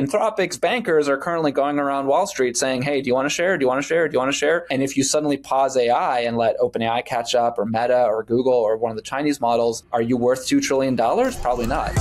Anthropic's bankers are currently going around Wall Street saying, hey, do you want to share? Do you want to share? Do you want to share? And if you suddenly pause AI and let OpenAI catch up, or Meta or Google or one of the Chinese models, are you worth $2 trillion? Probably not.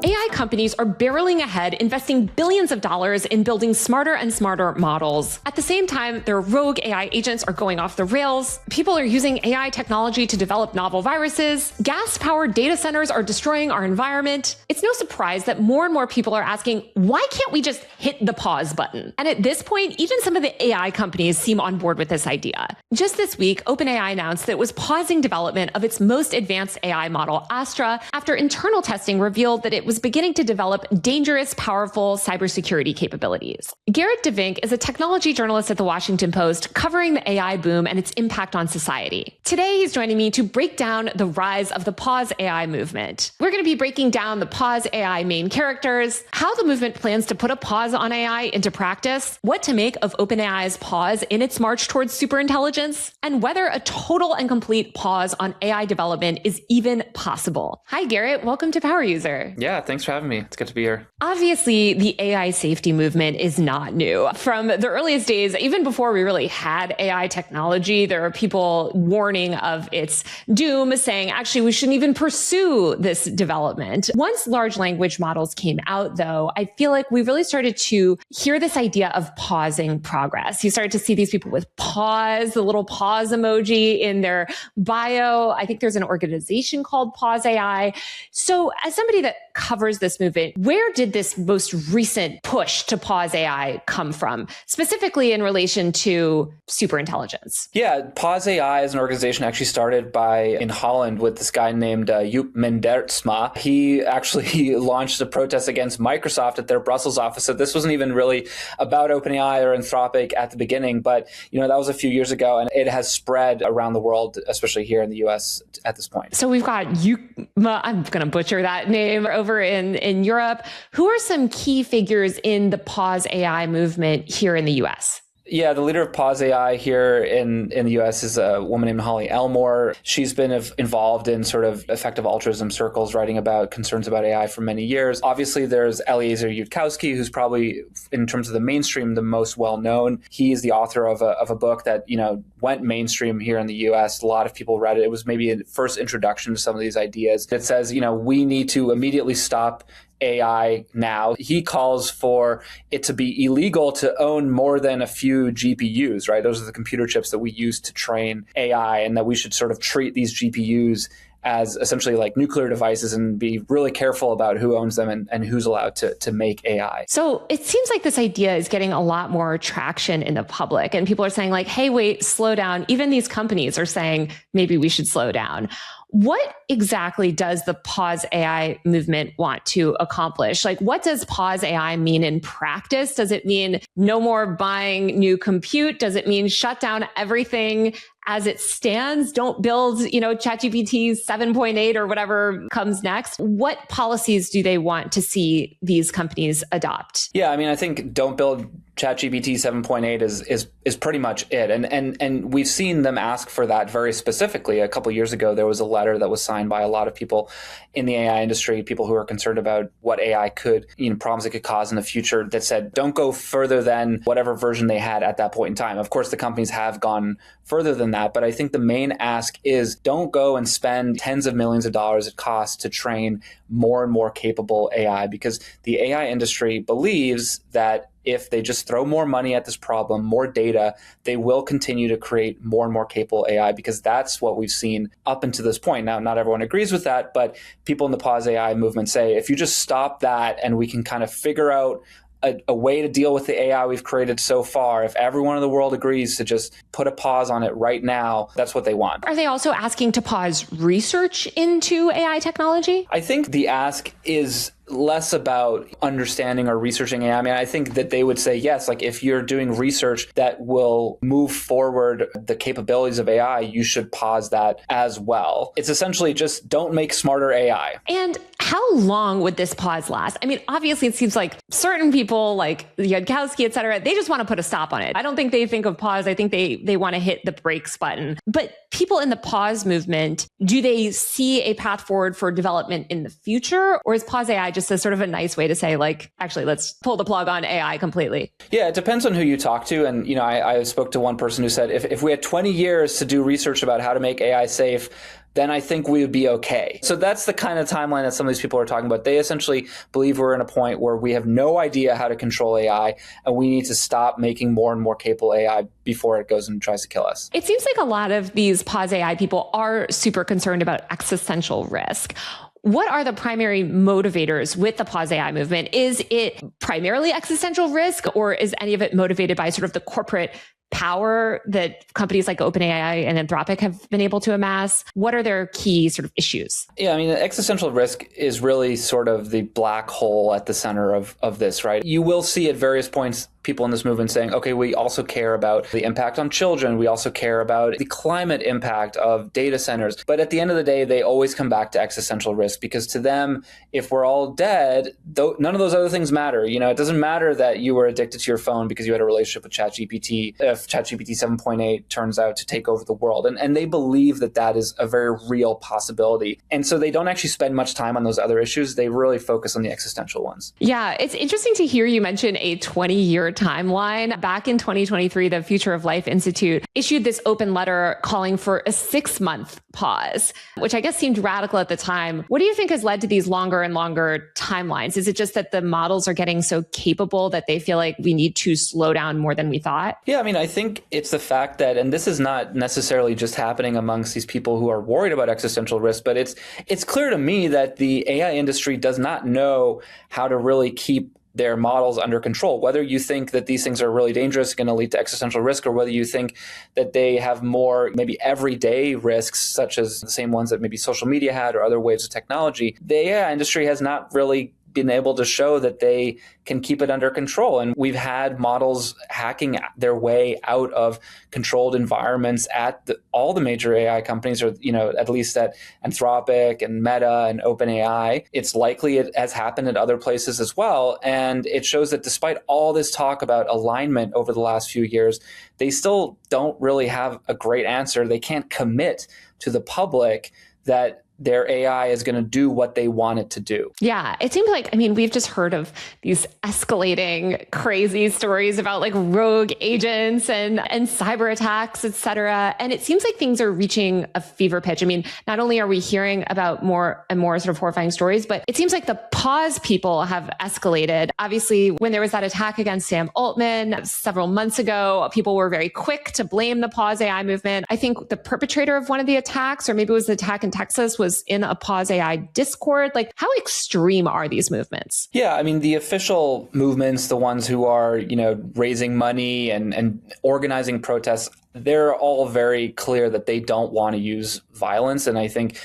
AI companies are barreling ahead, investing billions of dollars in building smarter and smarter models. At the same time, their rogue AI agents are going off the rails. People are using AI technology to develop novel viruses. Gas-powered data centers are destroying our environment. It's no surprise that more and more people are asking, why can't we just hit the pause button? And at this point, even some of the AI companies seem on board with this idea. Just this week, OpenAI announced that it was pausing development of its most advanced AI model, Astra, after internal testing revealed that it was beginning to develop dangerous, powerful cybersecurity capabilities. Gerrit De Vynck is a technology journalist at The Washington Post covering the AI boom and its impact on society. Today, he's joining me to break down the rise of the pause AI movement. We're going to be breaking down the pause AI main characters, how the movement plans to put a pause on AI into practice, what to make of OpenAI's pause in its march towards superintelligence, and whether a total and complete pause on AI development is even possible. Hi, Gerrit. Welcome to Power User. Yeah, thanks for having me. It's good to be here. Obviously, the AI safety movement is not new. From the earliest days, even before we really had AI technology, there are people warning of its doom, saying, actually, we shouldn't even pursue this development. Once large language models came out, though, I feel like we really started to hear this idea of pausing progress. You started to see these people with pause, the little pause emoji in their bio. I think there's an organization called Pause AI. So as somebody that covers this movement, where did this most recent push to pause AI come from, specifically in relation to superintelligence? Yeah, Pause AI is an organization actually started in Holland with this guy named Joep Mendersma. He actually launched a protest against Microsoft at their Brussels office. So this wasn't even really about OpenAI or Anthropic at the beginning, but that was a few years ago, and it has spread around the world, especially here in the US at this point. So we've got I'm going to butcher that name, over in Europe. Who are some key figures in the Pause AI movement here in the US? Yeah, the leader of Pause AI here in the US is a woman named Holly Elmore. She's been involved in sort of effective altruism circles, writing about concerns about AI for many years. Obviously, there's Eliezer Yudkowsky, who's probably, in terms of the mainstream, the most well-known. He is the author of a book that, went mainstream here in the US. A lot of people read it. It was maybe a first introduction to some of these ideas. It says, we need to immediately stop AI now. He calls for it to be illegal to own more than a few GPUs, right? Those are the computer chips that we use to train AI, and that we should sort of treat these GPUs as essentially like nuclear devices and be really careful about who owns them and who's allowed to make AI. So it seems like this idea is getting a lot more traction in the public, and people are saying like, hey, wait, slow down. Even these companies are saying maybe we should slow down. What exactly does the Pause AI movement want to accomplish? Like, what does Pause AI mean in practice? Does it mean no more buying new compute? Does it mean shut down everything as it stands? Don't build, ChatGPT 7.8 or whatever comes next. What policies do they want to see these companies adopt? Yeah, I think don't build ChatGPT 7.8 is pretty much it. And we've seen them ask for that very specifically. A couple of years ago, there was a letter that was signed by a lot of people in the AI industry, people who are concerned about what AI could, problems it could cause in the future, that said, don't go further than whatever version they had at that point in time. Of course, the companies have gone further than that, but I think the main ask is don't go and spend tens of millions of dollars it costs to train more and more capable AI, because the AI industry believes that if they just throw more money at this problem, more data, they will continue to create more and more capable AI, because that's what we've seen up until this point. Now, not everyone agrees with that, but people in the Pause AI movement say, if you just stop that and we can kind of figure out a way to deal with the AI we've created so far, if everyone in the world agrees to just put a pause on it right now, that's what they want. Are they also asking to pause research into AI technology? I think the ask is less about understanding or researching AI. I think that they would say, yes, like if you're doing research that will move forward the capabilities of AI, you should pause that as well. It's essentially just don't make smarter AI. And how long would this pause last? Obviously it seems like certain people like Yudkowsky, et cetera, they just want to put a stop on it. I don't think they think of pause. I think they want to hit the brakes button. But people in the pause movement, do they see a path forward for development in the future? Or is Pause AI just as sort of a nice way to say, like, actually, let's pull the plug on AI completely? Yeah, it depends on who you talk to. And, I spoke to one person who said, if we had 20 years to do research about how to make AI safe, then I think we would be okay. So that's the kind of timeline that some of these people are talking about. They essentially believe we're in a point where we have no idea how to control AI, and we need to stop making more and more capable AI before it goes and tries to kill us. It seems like a lot of these pause AI people are super concerned about existential risk. What are the primary motivators with the pause AI movement? Is it primarily existential risk, or is any of it motivated by sort of the corporate power that companies like OpenAI and Anthropic have been able to amass? What are their key sort of issues? Yeah, the existential risk is really sort of the black hole at the center of this, right? You will see at various points people in this movement saying, okay, we also care about the impact on children. We also care about the climate impact of data centers. But at the end of the day, they always come back to existential risk, because to them, if we're all dead, none of those other things matter. It doesn't matter that you were addicted to your phone because you had a relationship with ChatGPT if ChatGPT 7.8 turns out to take over the world. And they believe that is a very real possibility. And so they don't actually spend much time on those other issues. They really focus on the existential ones. Yeah, it's interesting to hear you mention a 20-year timeline. Back in 2023, the Future of Life Institute issued this open letter calling for a 6-month pause, which I guess seemed radical at the time. What do you think has led to these longer and longer timelines? Is it just that the models are getting so capable that they feel like we need to slow down more than we thought? Yeah, I think it's the fact that, and this is not necessarily just happening amongst these people who are worried about existential risk, but it's clear to me that the AI industry does not know how to really keep their models under control. Whether you think that these things are really dangerous, going to lead to existential risk, or whether you think that they have more maybe everyday risks, such as the same ones that maybe social media had or other waves of technology, the AI industry has not really been able to show that they can keep it under control. And we've had models hacking their way out of controlled environments at all the major AI companies, or, at least at Anthropic and Meta and OpenAI. It's likely it has happened at other places as well. And it shows that despite all this talk about alignment over the last few years, they still don't really have a great answer. They can't commit to the public that their AI is going to do what they want it to do. Yeah, it seems like, we've just heard of these escalating crazy stories about like rogue agents and cyber attacks, et cetera. And it seems like things are reaching a fever pitch. Not only are we hearing about more and more sort of horrifying stories, but it seems like the pause people have escalated. Obviously, when there was that attack against Sam Altman several months ago, people were very quick to blame the pause AI movement. I think the perpetrator of one of the attacks, or maybe it was the attack in Texas, was in a pause AI Discord. Like, how extreme are these movements? Yeah, the official movements, the ones who are, raising money and organizing protests, they're all very clear that they don't want to use violence. And I think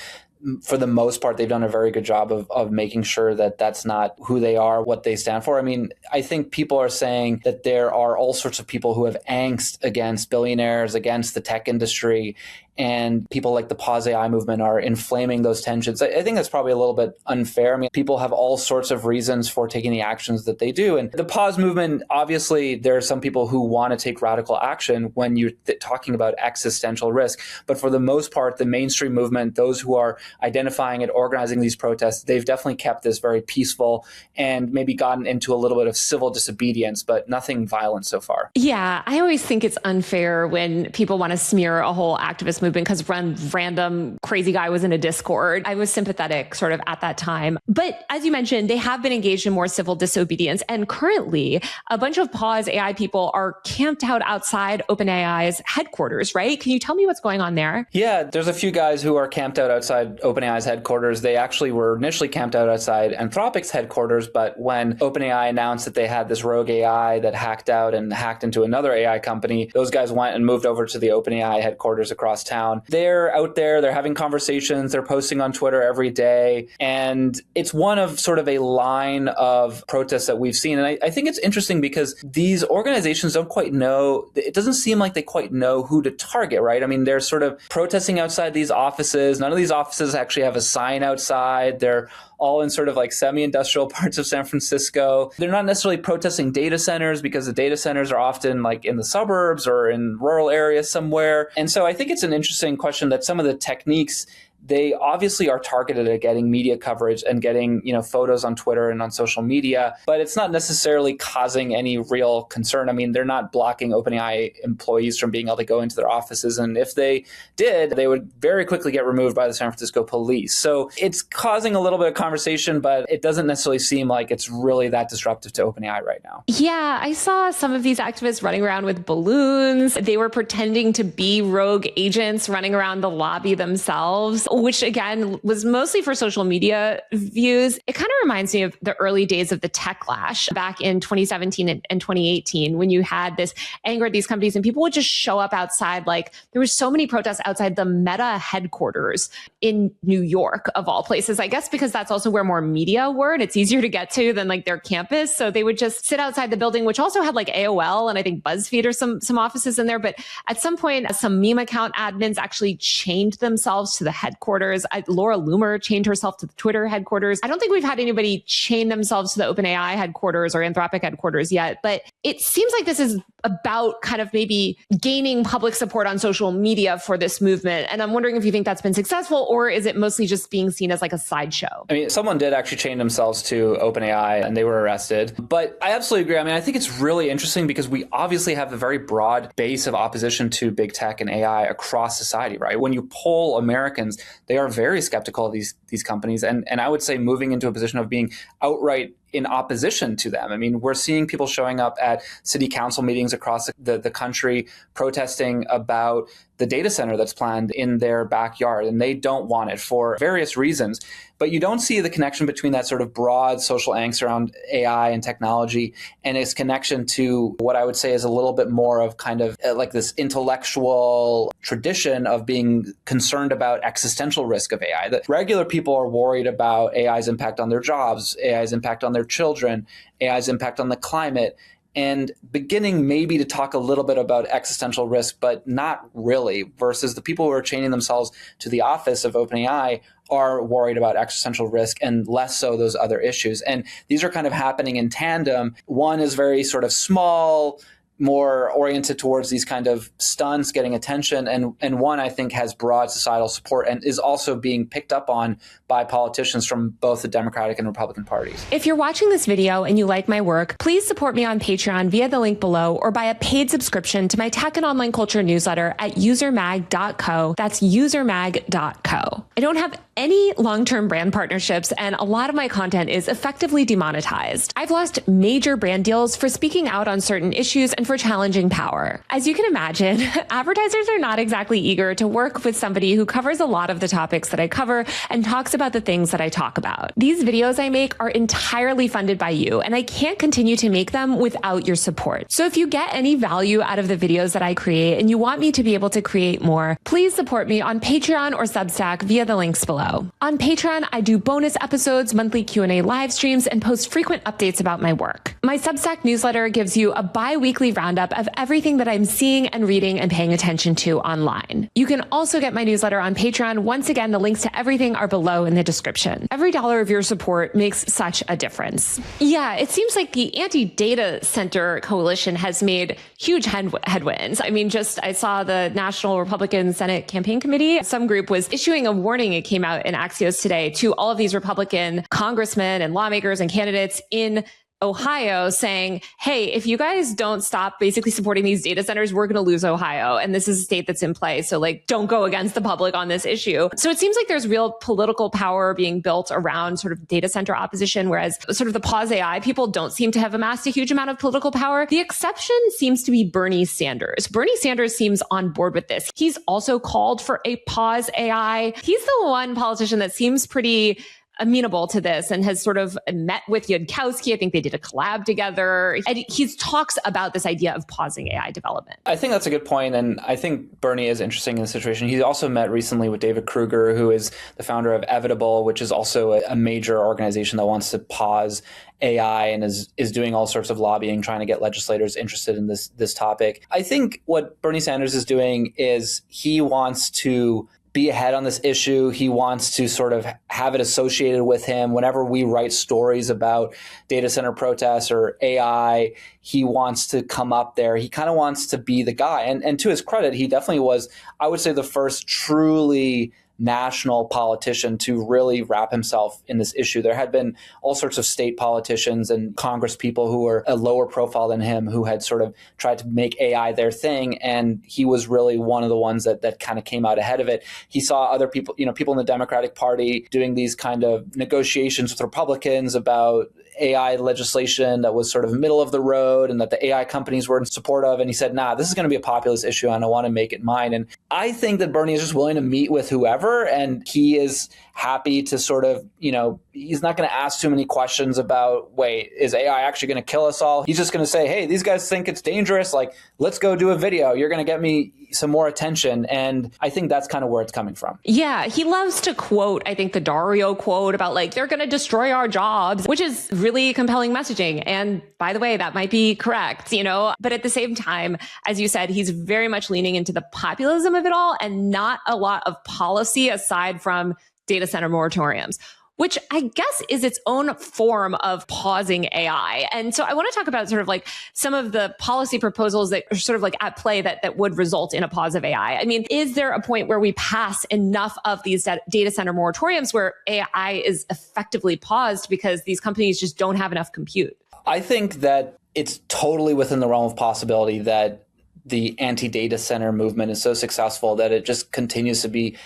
for the most part, they've done a very good job of making sure that that's not who they are, what they stand for. I think people are saying that there are all sorts of people who have angst against billionaires, against the tech industry, and people like the pause AI movement are inflaming those tensions. I think that's probably a little bit unfair. People have all sorts of reasons for taking the actions that they do. And the pause movement, obviously, there are some people who want to take radical action when you're talking about existential risk. But for the most part, the mainstream movement, those who are identifying and organizing these protests, they've definitely kept this very peaceful and maybe gotten into a little bit of civil disobedience, but nothing violent so far. Yeah, I always think it's unfair when people want to smear a whole activist movement because one random crazy guy was in a Discord. I was sympathetic sort of at that time. But as you mentioned, they have been engaged in more civil disobedience. And currently, a bunch of pause AI people are camped out outside OpenAI's headquarters, right? Can you tell me what's going on there? Yeah, there's a few guys who are camped out outside OpenAI's headquarters. They actually were initially camped out outside Anthropic's headquarters, but when OpenAI announced that they had this rogue AI that hacked out and hacked into another AI company, those guys went and moved over to the OpenAI headquarters across town. They're out there, they're having conversations, they're posting on Twitter every day. And it's one of sort of a line of protests that we've seen. And I think it's interesting because these organizations don't quite know, it doesn't seem like they quite know who to target, right? They're sort of protesting outside these offices. None of these offices actually have a sign outside. They're all in sort of like semi-industrial parts of San Francisco. They're not necessarily protesting data centers because the data centers are often like in the suburbs or in rural areas somewhere. And so I think it's an interesting question that some of the techniques they obviously are targeted at getting media coverage and getting, photos on Twitter and on social media, but it's not necessarily causing any real concern. I mean, they're not blocking OpenAI employees from being able to go into their offices. And if they did, they would very quickly get removed by the San Francisco police. So it's causing a little bit of conversation, but it doesn't necessarily seem like it's really that disruptive to OpenAI right now. Yeah, I saw some of these activists running around with balloons. They were pretending to be rogue agents running around the lobby themselves, which again was mostly for social media views. It kind of reminds me of the early days of the techlash back in 2017 and 2018, when you had this anger at these companies and people would just show up outside. Like there were so many protests outside the Meta headquarters in New York, of all places, I guess, because that's also where more media were and it's easier to get to than like their campus. So they would just sit outside the building, which also had like AOL and I think BuzzFeed or some offices in there. But at some point, some meme account admins actually chained themselves to the headquarters. Laura Loomer chained herself to the Twitter headquarters. I don't think we've had anybody chain themselves to the OpenAI headquarters or Anthropic headquarters yet, but it seems like this is about kind of maybe gaining public support on social media for this movement. And I'm wondering if you think that's been successful, or is it mostly just being seen as like a sideshow? I mean, someone did actually chain themselves to OpenAI and they were arrested. But I absolutely agree. I mean, I think it's really interesting because we obviously have a very broad base of opposition to big tech and AI across society, right? When you poll Americans, they are very skeptical of these companies. And I would say moving into a position of being outright in opposition to them. I mean, we're seeing people showing up at city council meetings across the country protesting about the data center that's planned in their backyard, and they don't want it for various reasons. But you don't see the connection between that sort of broad social angst around AI and technology and its connection to what I would say is a little bit more of kind of like this intellectual tradition of being concerned about existential risk of AI. That regular people are worried about AI's impact on their jobs, AI's impact on their children, AI's impact on the climate, and beginning maybe to talk a little bit about existential risk, but not really, versus the people who are chaining themselves to the office of OpenAI are worried about existential risk and less so those other issues. And these are kind of happening in tandem. One is very sort of small, more oriented towards these kind of stunts getting attention. And one, I think, has broad societal support and is also being picked up on by politicians from both the Democratic and Republican parties. If you're watching this video and you like my work, please support me on Patreon via the link below or buy a paid subscription to my tech and online culture newsletter at usermag.co. That's usermag.co. I don't have any long-term brand partnerships, and a lot of my content is effectively demonetized. I've lost major brand deals for speaking out on certain issues and for challenging power. As you can imagine, advertisers are not exactly eager to work with somebody who covers a lot of the topics that I cover and talks about the things that I talk about. These videos I make are entirely funded by you, and I can't continue to make them without your support. So if you get any value out of the videos that I create and you want me to be able to create more, please support me on Patreon or Substack via the links below. On Patreon, I do bonus episodes, monthly Q&A live streams, and post frequent updates about my work. My Substack newsletter gives you a bi-weekly roundup of everything that I'm seeing and reading and paying attention to online. You can also get my newsletter on Patreon. Once again, the links to everything are below in the description. Every dollar of your support makes such a difference. Yeah, it seems like the anti-data center coalition has made huge headwinds. I mean, I saw the National Republican Senate Campaign Committee, some group was issuing a warning. It came out in Axios today to all of these Republican congressmen and lawmakers and candidates in Ohio saying, hey, if you guys don't stop basically supporting these data centers, we're going to lose Ohio. And this is a state that's in play. So like, don't go against the public on this issue. So it seems like there's real political power being built around sort of data center opposition, whereas sort of the pause AI people don't seem to have amassed a huge amount of political power. The exception seems to be Bernie Sanders. Bernie Sanders seems on board with this. He's also called for a pause AI. He's the one politician that seems pretty amenable to this and has sort of met with Yudkowsky. I think they did a collab together. And he talks about this idea of pausing AI development. I think that's a good point. And I think Bernie is interesting in the situation. He also met recently with David Kruger, who is the founder of Evitable, which is also a major organization that wants to pause AI and is doing all sorts of lobbying, trying to get legislators interested in this topic. I think what Bernie Sanders is doing is he wants to be ahead on this issue. He wants to sort of have it associated with him. Whenever we write stories about data center protests or AI, he wants to come up there. He kind of wants to be the guy. And to his credit, he definitely was, I would say, the first truly national politician to really wrap himself in this issue. There had been all sorts of state politicians and Congress people who were a lower profile than him who had sort of tried to make AI their thing. And he was really one of the ones that kind of came out ahead of it. He saw other people, people in the Democratic Party doing these kind of negotiations with Republicans about AI legislation that was sort of middle of the road and that the AI companies were in support of. And he said, nah, this is going to be a populist issue and I want to make it mine. And I think that Bernie is just willing to meet with whoever, and he is happy to sort of, he's not going to ask too many questions about, wait, is AI actually going to kill us all? He's just going to say, hey, these guys think it's dangerous. Like, let's go do a video. You're going to get me some more attention. And I think that's kind of where it's coming from. Yeah, he loves to quote, I think, the Dario quote about like, they're going to destroy our jobs, which is really compelling messaging. And by the way, that might be correct, but at the same time, as you said, he's very much leaning into the populism of it all and not a lot of policy aside from data center moratoriums, which I guess is its own form of pausing AI. And so I want to talk about sort of like some of the policy proposals that are sort of like at play that would result in a pause of AI. I mean, is there a point where we pass enough of these data center moratoriums where AI is effectively paused because these companies just don't have enough compute? I think that it's totally within the realm of possibility that the anti-data center movement is so successful that it just continues to be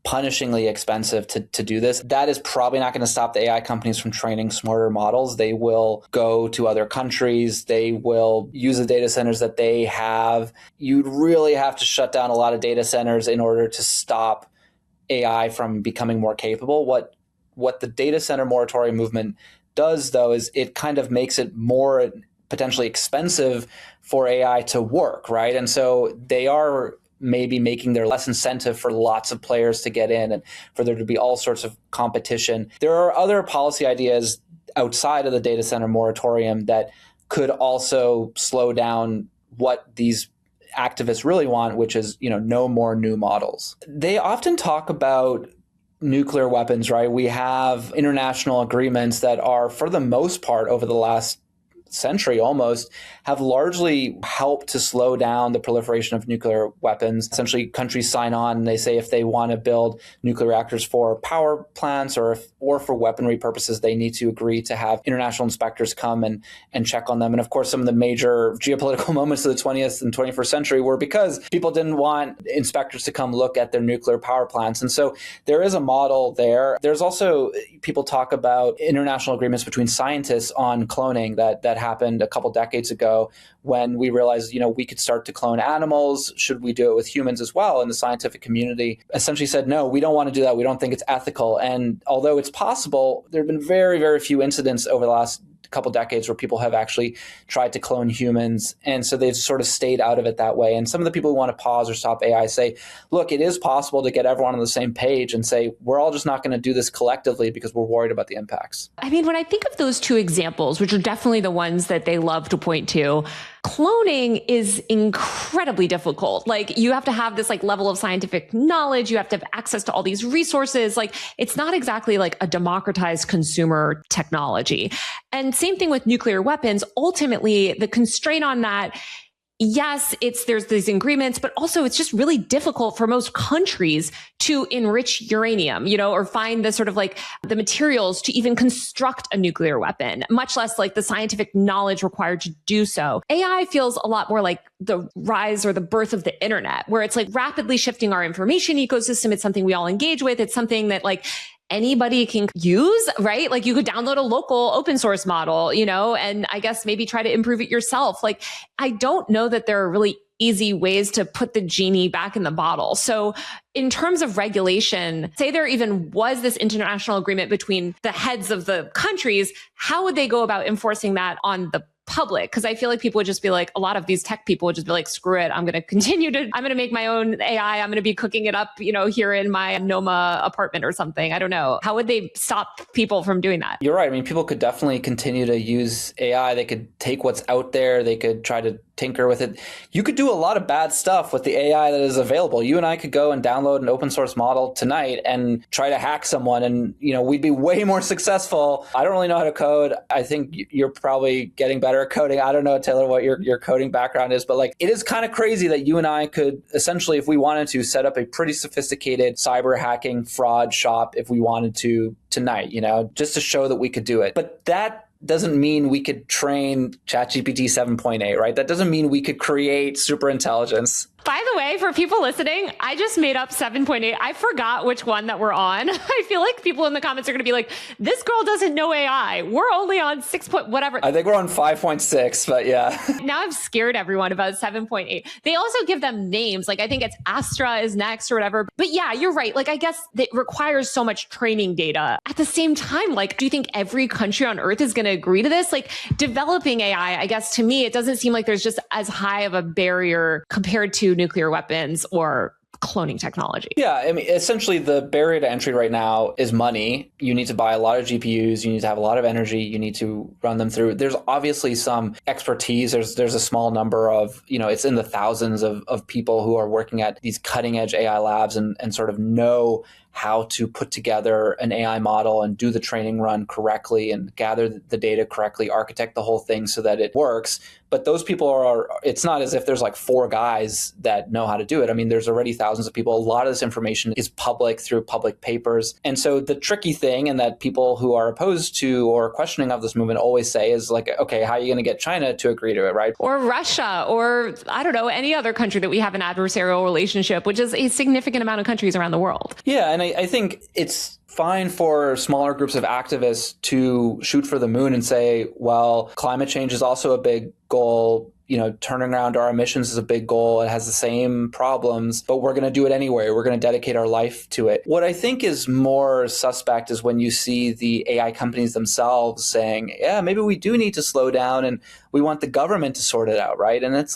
punishingly expensive to do this. That is probably not going to stop the AI companies from training smarter models. They will go to other countries. They will use the data centers that they have. You'd really have to shut down a lot of data centers in order to stop AI from becoming more capable. What the data center moratorium movement does, though, is it kind of makes it more potentially expensive for AI to work, right? And so they are maybe making there less incentive for lots of players to get in and for there to be all sorts of competition. There are other policy ideas outside of the data center moratorium that could also slow down what these activists really want, which is, no more new models. They often talk about nuclear weapons, right? We have international agreements that are, for the most part, over the last century almost, have largely helped to slow down the proliferation of nuclear weapons. Essentially, countries sign on and they say if they want to build nuclear reactors for power plants or for weaponry purposes, they need to agree to have international inspectors come and check on them. And of course, some of the major geopolitical moments of the 20th and 21st century were because people didn't want inspectors to come look at their nuclear power plants. And so there is a model there. There's also, people talk about international agreements between scientists on cloning that happened a couple decades ago when we realized, we could start to clone animals. Should we do it with humans as well? And the scientific community essentially said, no, we don't want to do that. We don't think it's ethical. And although it's possible, there have been very, very few incidents over the last couple decades where people have actually tried to clone humans. And so they've sort of stayed out of it that way. And some of the people who want to pause or stop AI say, look, it is possible to get everyone on the same page and say, we're all just not going to do this collectively because we're worried about the impacts. I mean, when I think of those two examples, which are definitely the ones that they love to point to, cloning is incredibly difficult. Like, you have to have this level of scientific knowledge. You have to have access to all these resources. It's not exactly like a democratized consumer technology. And same thing with nuclear weapons. Ultimately, the constraint on that, yes, there's these agreements, but also it's just really difficult for most countries to enrich uranium, or find the sort of the materials to even construct a nuclear weapon, much less the scientific knowledge required to do so. AI feels a lot more like the rise or the birth of the internet, where it's rapidly shifting our information ecosystem. It's something we all engage with. It's something that anybody can use, right? You could download a local open source model, and I guess maybe try to improve it yourself. I don't know that there are really easy ways to put the genie back in the bottle. So in terms of regulation, say there even was this international agreement between the heads of the countries, how would they go about enforcing that on the public? Because I feel like people would just be a lot of these tech people would just be screw it. I'm going to make my own AI. I'm going to be cooking it up, here in my Noma apartment or something. I don't know. How would they stop people from doing that? You're right. I mean, people could definitely continue to use AI. They could take what's out there. They could try to tinker with it. You could do a lot of bad stuff with the AI that is available. You and I could go and download an open source model tonight and try to hack someone, and we'd be way more successful. I don't really know how to code. I think you're probably getting better at coding. I don't know, Taylor, what your coding background is, but it is kind of crazy that you and I could essentially, if we wanted to, set up a pretty sophisticated cyber hacking fraud shop if we wanted to tonight, just to show that we could do it. But that doesn't mean we could train ChatGPT 7.8, right? That doesn't mean we could create superintelligence. By the way, for people listening, I just made up 7.8. I forgot which one that we're on. I feel like people in the comments are going to be like, this girl doesn't know AI. We're only on 6 point whatever. I think we're on 5.6, but yeah. Now I've scared everyone about 7.8. They also give them names. I think it's Astra is next or whatever. But yeah, you're right. I guess it requires so much training data. At the same time, do you think every country on earth is going to agree to this? Developing AI, I guess to me, it doesn't seem like there's just as high of a barrier compared to nuclear weapons or cloning technology. Yeah, I mean, essentially the barrier to entry right now is money. You need to buy a lot of GPUs, you need to have a lot of energy, you need to run them through. There's obviously some expertise. There's a small number of, it's in the thousands of people who are working at these cutting edge AI labs and sort of know how to put together an AI model and do the training run correctly and gather the data correctly, architect the whole thing so that it works. But those people it's not as if there's 4 guys that know how to do it. I mean, there's already thousands of people. A lot of this information is public through public papers. And so the tricky thing, and that people who are opposed to or questioning of this movement always say is okay, how are you going to get China to agree to it, right? Or Russia, or I don't know, any other country that we have an adversarial relationship, which is a significant amount of countries around the world. Yeah, and I think it's fine for smaller groups of activists to shoot for the moon and say, well, climate change is also a big goal. Turning around our emissions is a big goal. It has the same problems, but we're going to do it anyway. We're going to dedicate our life to it. What I think is more suspect is when you see the AI companies themselves saying, yeah, maybe we do need to slow down and we want the government to sort it out, right? And it's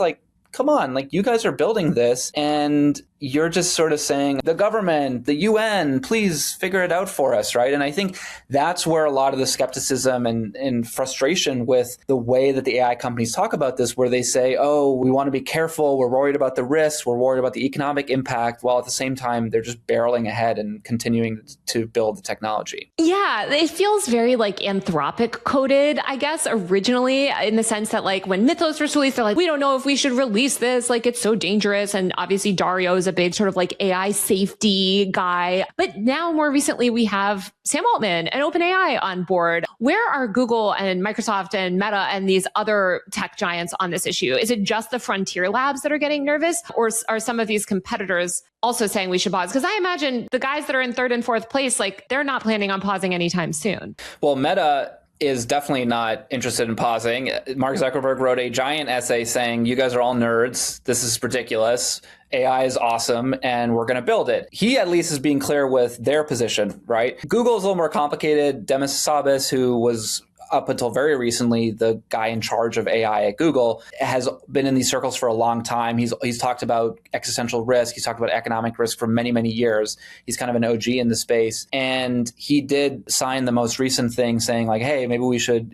come on, you guys are building this and you're just sort of saying, the government, the UN, please figure it out for us, right? And I think that's where a lot of the skepticism and frustration with the way that the AI companies talk about this, where they say, oh, we want to be careful, we're worried about the risks, we're worried about the economic impact, while at the same time, they're just barreling ahead and continuing to build the technology. Yeah, it feels very Anthropic coded, I guess, originally, in the sense that when Mythos was released, they're we don't know if we should release this, it's so dangerous. And obviously Dario is a big sort of AI safety guy. But now more recently, we have Sam Altman and OpenAI on board. Where are Google and Microsoft and Meta and these other tech giants on this issue? Is it just the frontier labs that are getting nervous, or are some of these competitors also saying we should pause? Because I imagine the guys that are in 3rd and 4th place, they're not planning on pausing anytime soon. Well, Meta is definitely not interested in pausing. Mark Zuckerberg wrote a giant essay saying, you guys are all nerds. This is ridiculous. AI is awesome, and we're going to build it. He at least is being clear with their position, right? Google is a little more complicated. Demis Hassabis, who was up until very recently the guy in charge of AI at Google, has been in these circles for a long time. He's talked about existential risk. He's talked about economic risk for many, many years. He's kind of an OG in the space. And he did sign the most recent thing saying hey, maybe we should,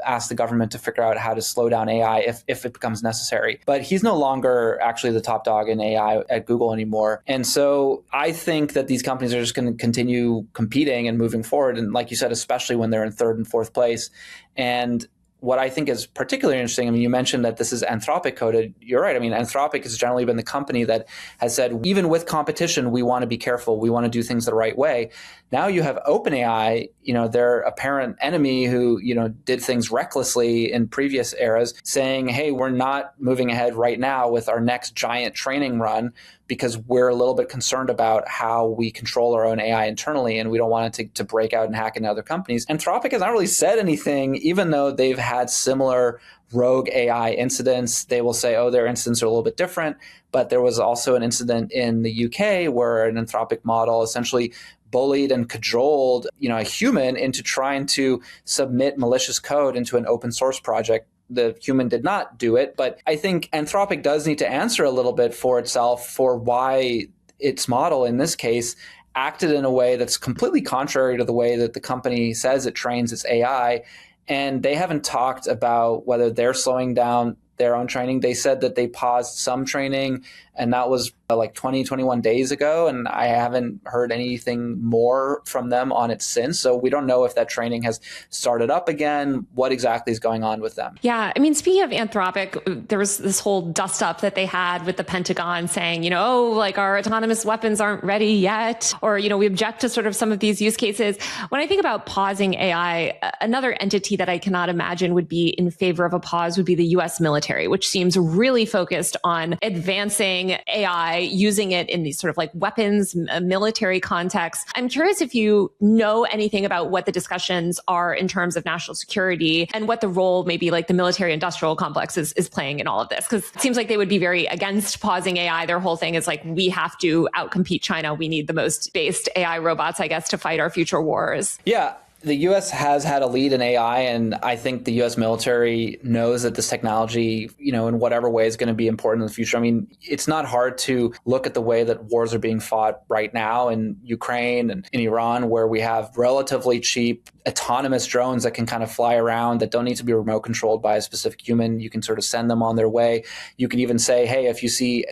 ask the government to figure out how to slow down AI if it becomes necessary. But he's no longer actually the top dog in AI at Google anymore. And so I think that these companies are just going to continue competing and moving forward. And like you said, especially when they're in 3rd and 4th place. And what I think is particularly interesting, I mean, you mentioned that this is Anthropic coded. You're right. I mean, Anthropic has generally been the company that has said, even with competition, we want to be careful. We want to do things the right way. Now you have OpenAI, their apparent enemy who, did things recklessly in previous eras, saying, hey, we're not moving ahead right now with our next giant training run because we're a little bit concerned about how we control our own AI internally, and we don't want it to break out and hack into other companies. Anthropic has not really said anything, even though they've had similar rogue AI incidents. They will say, oh, their incidents are a little bit different, but there was also an incident in the UK where an Anthropic model essentially bullied and cajoled, a human into trying to submit malicious code into an open source project. The human did not do it, but I think Anthropic does need to answer a little bit for itself for why its model in this case acted in a way that's completely contrary to the way that the company says it trains its AI. And they haven't talked about whether they're slowing down their own training. They said that they paused some training, and that was like 20, 21 days ago. And I haven't heard anything more from them on it since. So we don't know if that training has started up again, what exactly is going on with them. Yeah. I mean, speaking of Anthropic, there was this whole dust up that they had with the Pentagon saying, oh, like our autonomous weapons aren't ready yet, or, we object to sort of some of these use cases. When I think about pausing AI, another entity that I cannot imagine would be in favor of a pause would be the US military, which seems really focused on advancing AI, using it in these sort of like weapons, military contexts. I'm curious if you know anything about what the discussions are in terms of national security and what the role maybe like the military industrial complex is playing in all of this. Because it seems like they would be very against pausing AI. Their whole thing is like, we have to outcompete China. We need the most based AI robots, I guess, to fight our future wars. Yeah. The U.S. has had a lead in AI, and I think the U.S. military knows that this technology, in whatever way is going to be important in the future. I mean, it's not hard to look at the way that wars are being fought right now in Ukraine and in Iran, where we have relatively cheap autonomous drones that can kind of fly around, that don't need to be remote controlled by a specific human. You can sort of send them on their way. You can even say, hey, if you see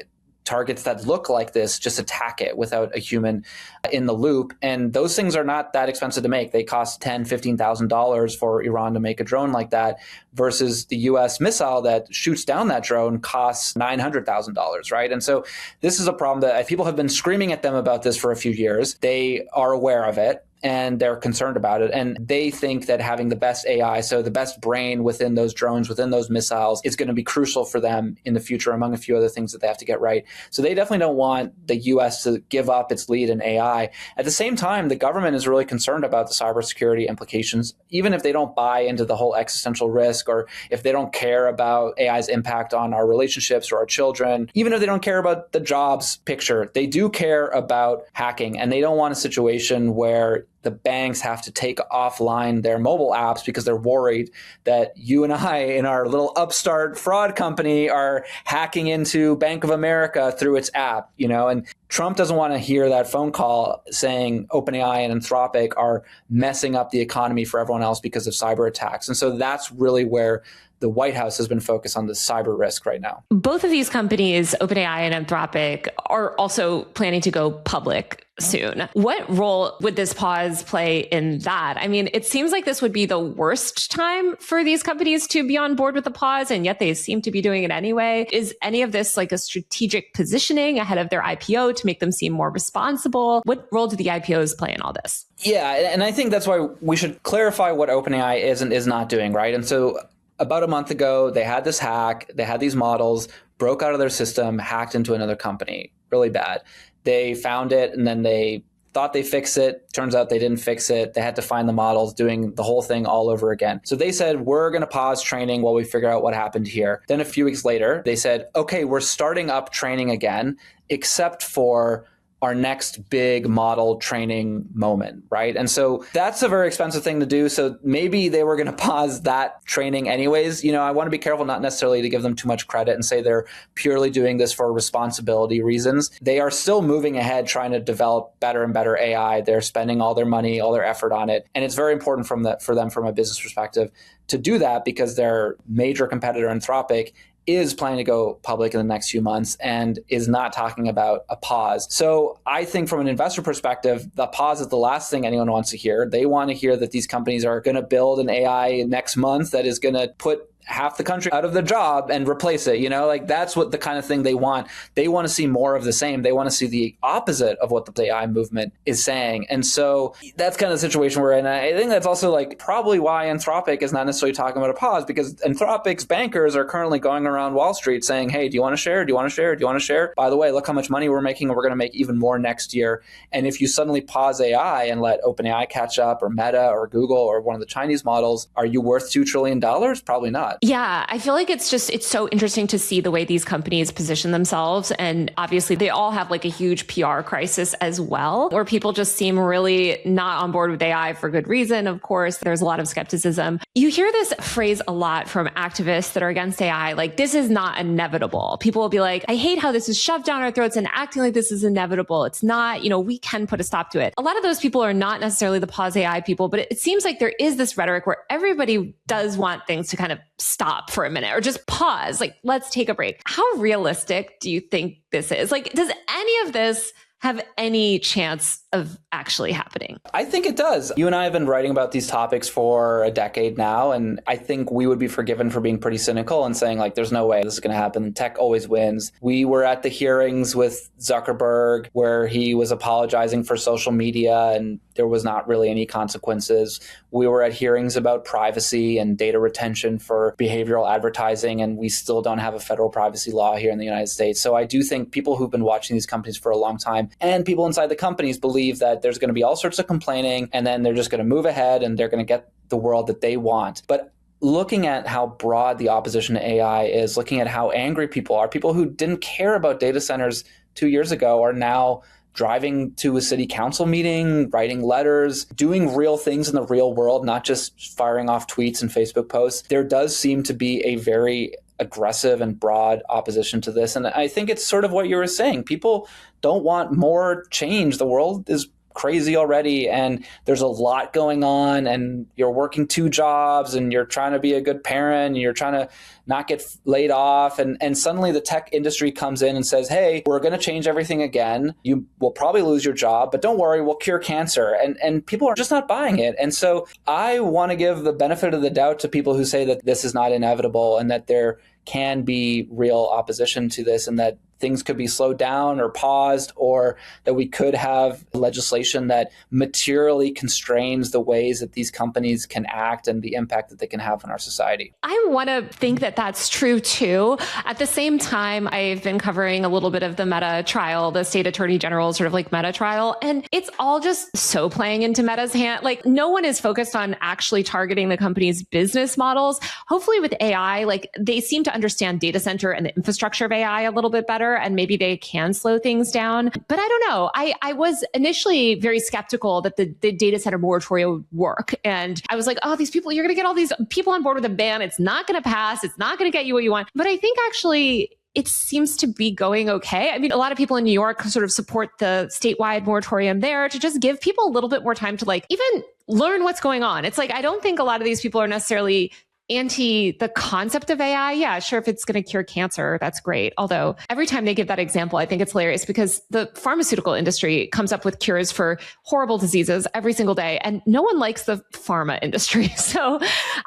targets that look like this, just attack it without a human in the loop. And those things are not that expensive to make. They cost $10,000, $15,000 for Iran to make a drone like that, versus the US missile that shoots down that drone costs $900,000, right? And so this is a problem that people have been screaming at them about this for a few years. They are aware of it, and they're concerned about it. And they think that having the best AI, so the best brain within those drones, within those missiles, is going to be crucial for them in the future, among a few other things that they have to get right. So they definitely don't want the US to give up its lead in AI. At the same time, the government is really concerned about the cybersecurity implications, even if they don't buy into the whole existential risk, or if they don't care about AI's impact on our relationships or our children, even if they don't care about the jobs picture. They do care about hacking, and they don't want a situation where the banks have to take offline their mobile apps because they're worried that you and I in our little upstart fraud company are hacking into Bank of America through its app, and Trump doesn't want to hear that phone call saying OpenAI and Anthropic are messing up the economy for everyone else because of cyber attacks. And so that's really where the White House has been focused on the cyber risk right now. Both of these companies, OpenAI and Anthropic, are also planning to go public soon. What role would this pause play in that? I mean, it seems like this would be the worst time for these companies to be on board with the pause, and yet they seem to be doing it anyway. Is any of this like a strategic positioning ahead of their IPO to make them seem more responsible? What role do the IPOs play in all this? Yeah, and I think that's why we should clarify what OpenAI is and is not doing, right? And so about a month ago, they had this hack, they had these models, broke out of their system, hacked into another company, really bad. They found it, and then they thought they fixed it. Turns out they didn't fix it. They had to find the models, doing the whole thing all over again. So they said, we're going to pause training while we figure out what happened here. Then a few weeks later, they said, okay, we're starting up training again, except for our next big model training moment, right? And so that's a very expensive thing to do. So maybe they were going to pause that training anyways. I want to be careful not necessarily to give them too much credit and say they're purely doing this for responsibility reasons. They are still moving ahead, trying to develop better and better AI. They're spending all their money, all their effort on it. And it's very important for them from a business perspective to do that, because their major competitor, Anthropic, is planning to go public in the next few months and is not talking about a pause. So I think from an investor perspective, the pause is the last thing anyone wants to hear. They want to hear that these companies are going to build an AI next month that is going to put half the country out of the job and replace it. That's what the kind of thing they want. They want to see more of the same. They want to see the opposite of what the AI movement is saying. And so that's kind of the situation we're in. I think that's also probably why Anthropic is not necessarily talking about a pause, because Anthropic's bankers are currently going around Wall Street saying, hey, do you want to share? Do you want to share? Do you want to share? By the way, look how much money we're making, and we're going to make even more next year. And if you suddenly pause AI and let OpenAI catch up, or Meta or Google or one of the Chinese models, are you worth $2 trillion? Probably not. Yeah, I feel like it's so interesting to see the way these companies position themselves. And obviously they all have a huge PR crisis as well, where people just seem really not on board with AI for good reason. Of course, there's a lot of skepticism. You hear this phrase a lot from activists that are against AI, this is not inevitable. People will be like, I hate how this is shoved down our throats and acting like this is inevitable. It's not, we can put a stop to it. A lot of those people are not necessarily the pause AI people, but it seems like there is this rhetoric where everybody does want things to kind of stop for a minute or just pause. Like, let's take a break. How realistic do you think this is? Like, does any of this have any chance of actually happening? I think it does. You and I have been writing about these topics for a decade now, and I think we would be forgiven for being pretty cynical and saying, like, there's no way this is going to happen. Tech always wins. We were at the hearings with Zuckerberg where he was apologizing for social media and there was not really any consequences. We were at hearings about privacy and data retention for behavioral advertising, and we still don't have a federal privacy law here in the United States. So I do think people who've been watching these companies for a long time and people inside the companies believe that there's going to be all sorts of complaining and then they're just going to move ahead and they're going to get the world that they want. But looking at how broad the opposition to AI is, looking at how angry people are, people who didn't care about data centers 2 years ago are now driving to a city council meeting, writing letters, doing real things in the real world, not just firing off tweets and Facebook posts. There does seem to be a very aggressive and broad opposition to this. And I think it's sort of what you were saying. People don't want more change. The world is crazy already and there's a lot going on and you're working 2 jobs and you're trying to be a good parent and you're trying to not get laid off. And suddenly the tech industry comes in and says, hey, we're going to change everything again. You will probably lose your job, but don't worry, we'll cure cancer. And people are just not buying it. And so I want to give the benefit of the doubt to people who say that this is not inevitable and that there can be real opposition to this and that things could be slowed down or paused, or that we could have legislation that materially constrains the ways that these companies can act and the impact that they can have on our society. I want to think that that's true too. At the same time, I've been covering a little bit of the Meta trial, the state attorney general sort of like Meta trial, and it's all just so playing into Meta's hand. Like no one is focused on actually targeting the company's business models. Hopefully with AI, like they seem to understand data center and the infrastructure of AI a little bit better, and maybe they can slow things down. But I don't know. I was initially very skeptical that the data center moratorium would work. And I was like, oh, these people, you're going to get all these people on board with a ban. It's not going to pass. It's not going to get you what you want. But I think actually it seems to be going okay. I mean, a lot of people in New York sort of support the statewide moratorium there to just give people a little bit more time to like even learn what's going on. It's like, I don't think a lot of these people are necessarily anti the concept of AI. Yeah, sure, if it's going to cure cancer, that's great. Although every time they give that example, I think it's hilarious because the pharmaceutical industry comes up with cures for horrible diseases every single day. And no one likes the pharma industry. So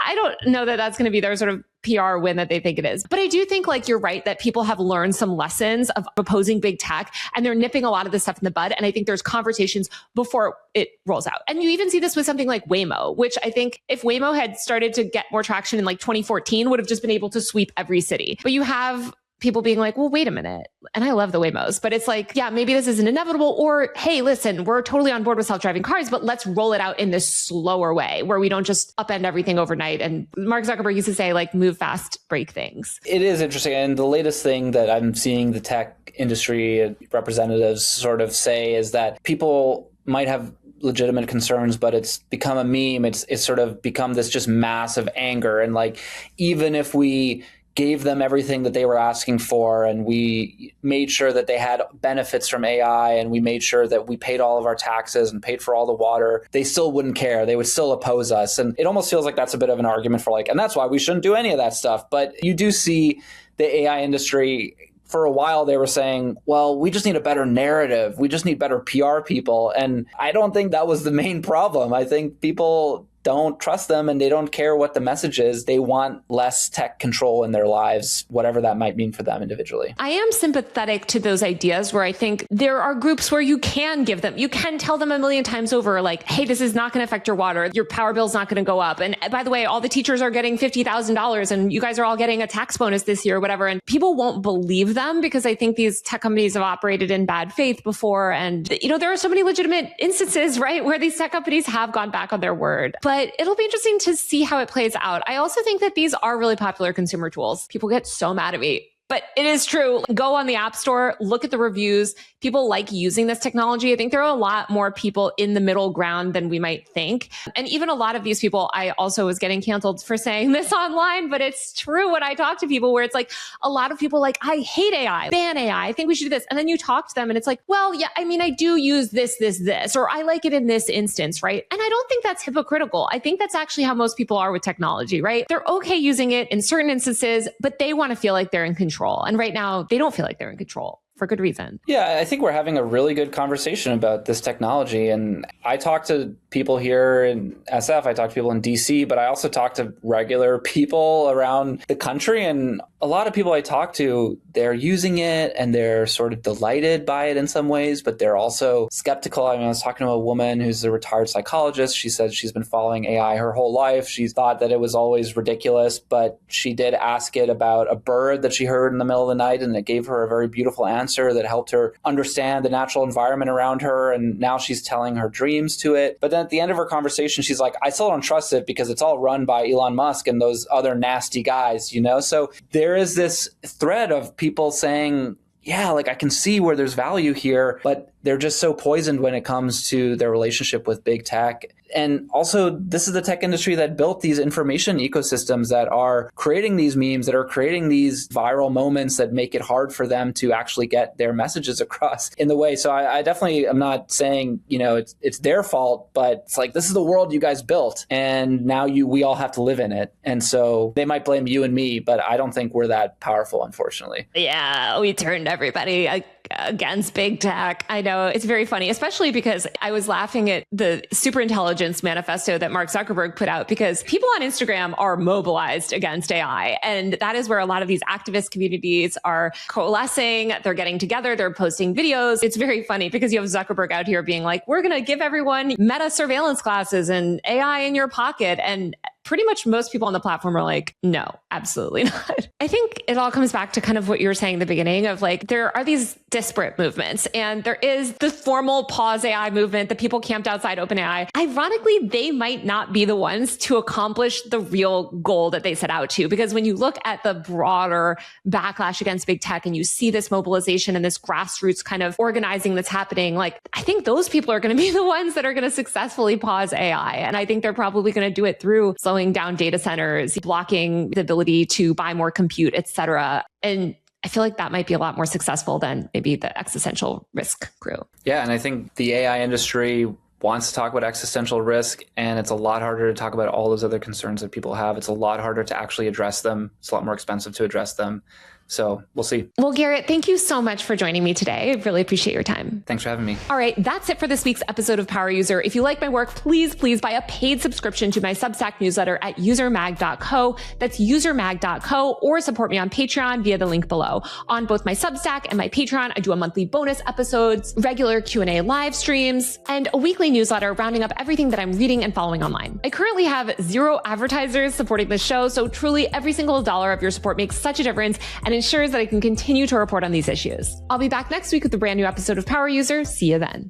I don't know that that's going to be their sort of PR win that they think it is. But I do think like you're right that people have learned some lessons of opposing big tech and they're nipping a lot of this stuff in the bud. And I think there's conversations before it rolls out. And you even see this with something like Waymo, which I think if Waymo had started to get more traction in like 2014 would have just been able to sweep every city. But you have people being like, well, wait a minute. And I love the Waymos, but it's like, yeah, maybe this isn't inevitable. Or, hey, listen, we're totally on board with self-driving cars, but let's roll it out in this slower way where we don't just upend everything overnight. And Mark Zuckerberg used to say, like, move fast, break things. It is interesting. And the latest thing that I'm seeing the tech industry representatives sort of say is that people might have legitimate concerns, but it's become a meme. It's sort of become this just massive anger. And like, even if we gave them everything that they were asking for, and we made sure that they had benefits from AI, and we made sure that we paid all of our taxes and paid for all the water, they still wouldn't care. They would still oppose us. And it almost feels like that's a bit of an argument for like, and that's why we shouldn't do any of that stuff. But you do see the AI industry, for a while they were saying, well, we just need a better narrative. We just need better PR people. And I don't think that was the main problem. I think people don't trust them and they don't care what the message is. They want less tech control in their lives, whatever that might mean for them individually. I am sympathetic to those ideas where I think there are groups where you can give them, you can tell them a million times over, like, hey, this is not going to affect your water. Your power bill is not going to go up. And by the way, all the teachers are getting $50,000 and you guys are all getting a tax bonus this year or whatever. And people won't believe them because I think these tech companies have operated in bad faith before. And, you know, there are so many legitimate instances, right, where these tech companies have gone back on their word. But it'll be interesting to see how it plays out. I also think that these are really popular consumer tools. People get so mad at me But it is true. Go on the App Store, look at the reviews. People like using this technology. I think there are a lot more people in the middle ground than we might think. And even a lot of these people, I also was getting canceled for saying this online, but it's true when I talk to people where it's like a lot of people like, I hate AI, ban AI, I think we should do this. And then you talk to them and it's like, well, yeah, I mean, I do use this, or I like it in this instance, right? And I don't think that's hypocritical. I think that's actually how most people are with technology, right? They're okay using it in certain instances, but they want to feel like they're in control. And right now, they don't feel like they're in control. For good reason. Yeah, I think we're having a really good conversation about this technology. And I talk to people here in SF, I talk to people in DC, but I also talk to regular people around the country. And a lot of people I talk to, they're using it and they're sort of delighted by it in some ways, but they're also skeptical. I mean, I was talking to a woman who's a retired psychologist. She said she's been following AI her whole life. She thought that it was always ridiculous, but she did ask it about a bird that she heard in the middle of the night, and it gave her a very beautiful answer that helped her understand the natural environment around her. And now she's telling her dreams to it. But then at the end of her conversation, she's like, I still don't trust it because it's all run by Elon Musk and those other nasty guys, you know? So there is this thread of people saying, yeah, like I can see where there's value here, but they're just so poisoned when it comes to their relationship with big tech. And also, this is the tech industry that built these information ecosystems that are creating these memes, that are creating these viral moments that make it hard for them to actually get their messages across in the way. So I definitely am not saying, you know, it's their fault, but it's like, this is the world you guys built. And now we all have to live in it. And so they might blame you and me, but I don't think we're that powerful, unfortunately. Yeah, we turned everybody against big tech. I know it's very funny, especially because I was laughing at the superintelligence manifesto that Mark Zuckerberg put out, because people on Instagram are mobilized against AI. And that is where a lot of these activist communities are coalescing. They're getting together. They're posting videos. It's very funny because you have Zuckerberg out here being like, we're going to give everyone meta surveillance classes and AI in your pocket. And pretty much most people on the platform are like, no, absolutely not. I think it all comes back to kind of what you were saying at the beginning of like, there are these disparate movements, and there is the formal pause AI movement, the people camped outside OpenAI. Ironically, they might not be the ones to accomplish the real goal that they set out to, because when you look at the broader backlash against big tech and you see this mobilization and this grassroots kind of organizing that's happening, like, I think those people are going to be the ones that are going to successfully pause AI. And I think they're probably going to do it through slowing down data centers, blocking the ability to buy more compute, et cetera. And I feel like that might be a lot more successful than maybe the existential risk crew. Yeah, and I think the AI industry wants to talk about existential risk, and it's a lot harder to talk about all those other concerns that people have. It's a lot harder to actually address them. It's a lot more expensive to address them. So we'll see. Well, Gerrit, thank you so much for joining me today. I really appreciate your time. Thanks for having me. All right, that's it for this week's episode of Power User. If you like my work, please buy a paid subscription to my Substack newsletter at usermag.co. That's usermag.co, or support me on Patreon via the link below. On both my Substack and my Patreon, I do a monthly bonus episodes, regular Q&A live streams, and a weekly newsletter rounding up everything that I'm reading and following online. I currently have 0 advertisers supporting the show, so truly every single dollar of your support makes such a difference and ensures that I can continue to report on these issues. I'll be back next week with a brand new episode of Power User. See you then.